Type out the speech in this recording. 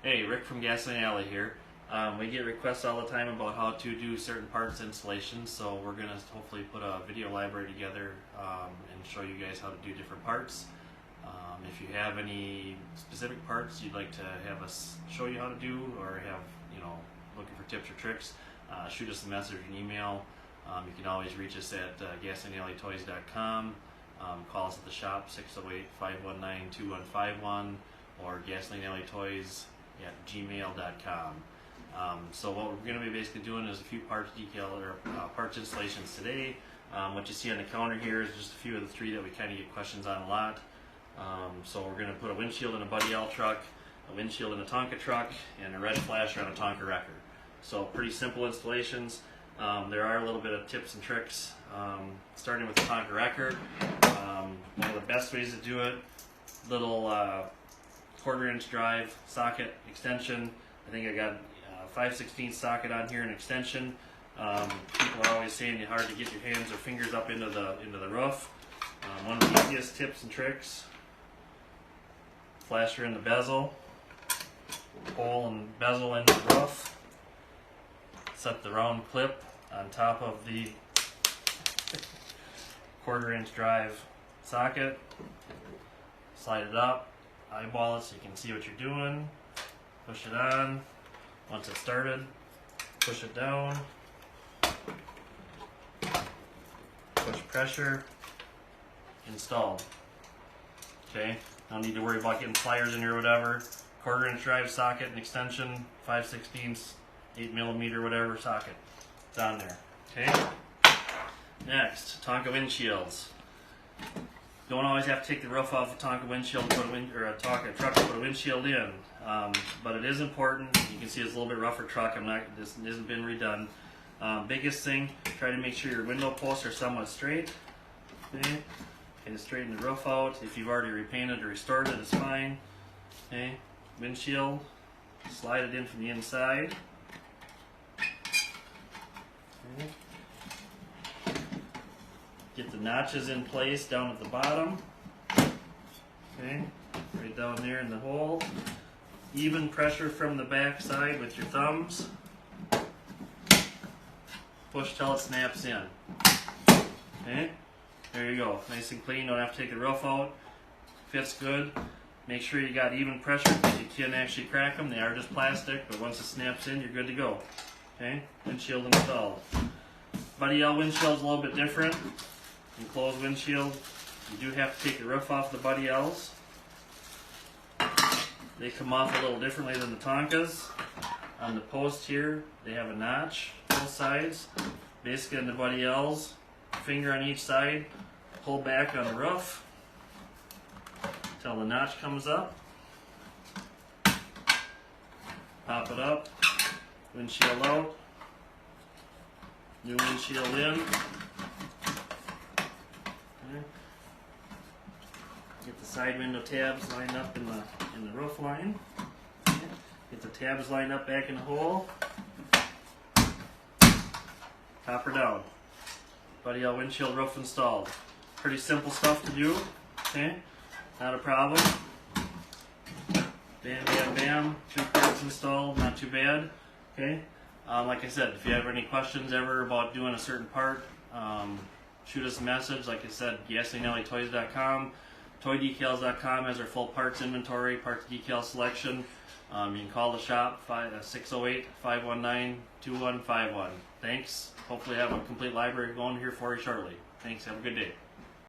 Hey, Rick from Gasoline Alley here. We get requests all the time about how to do certain parts installations, so we're going to hopefully put a video library together and show you guys how to do different parts. If you have any specific parts you'd like to have us show you how to do, or have, looking for tips or tricks, shoot us a message or an email. You can always reach us at gasolinealleytoys.com. Call us at the shop, 608-519-2151, or gasolinealleytoys@gmail.com. So what we're going to be basically doing is a few parts parts installations today. What you see on the counter here is just a few of the three that we kind of get questions on a lot. So we're going to put a windshield in a Buddy L truck, a windshield in a Tonka truck, and a red flasher on a Tonka Wrecker. So pretty simple installations. There are a little bit of tips and tricks, starting with the Tonka Wrecker. One of the best ways to do it, little 1/4-inch drive socket extension. I think I got 5/16 socket on here, an extension. People are always saying it's hard to get your hands or fingers up into the roof. One of the easiest tips and tricks: flasher in the bezel, hole and bezel into the roof. Set the round clip on top of the 1/4-inch drive socket. Slide it up, eyeball it so you can see what you're doing. Push it on. Once it's started, push it down. Push pressure. Installed. Okay, don't need to worry about getting pliers in here or whatever. 1/4-inch drive socket and extension, 5/16, 8mm, whatever socket. It's on there. Okay. Next, Tonka Windshields. Don't always have to take the roof off a Tonka windshield to put or a Tonka truck to put a windshield in, but it is important. You can see it's a little bit rougher truck. This hasn't been redone. Biggest thing: try to make sure your window posts are somewhat straight. Okay. Kind of straighten the roof out. If you've already repainted or restored it, it's fine. Okay. Windshield. Slide it in from the inside. Okay. Get the notches in place down at the bottom. Okay, right down there in the hole. Even pressure from the back side with your thumbs. Push till it snaps in. Okay, there you go. Nice and clean, don't have to take the roof out. Fits good. Make sure you got even pressure because you can actually crack them. They are just plastic, but once it snaps in, you're good to go. Okay, windshield installed. Buddy L Windshield's a little bit different. Enclosed windshield, you do have to take the roof off the Buddy L's. They come off a little differently than the Tonkas. On the post here, they have a notch, both sides. Basically on the Buddy L's, finger on each side, pull back on the roof until the notch comes up. Pop it up, windshield out, new windshield in. Get the side window tabs lined up in the roof line. Get the tabs lined up back in the hole. Top her down. Buddy L windshield roof installed. Pretty simple stuff to do. Okay, not a problem. Bam, bam, bam. 2 parts installed. Not too bad. Okay. Like I said, if you have any questions ever about doing a certain part, shoot us a message. Like I said, gasolinealleytoys.com. ToyDecals.com has our full parts inventory, parts decal selection. You can call the shop, 608-519-2151. Thanks. Hopefully have a complete library going here for you shortly. Thanks. Have a good day.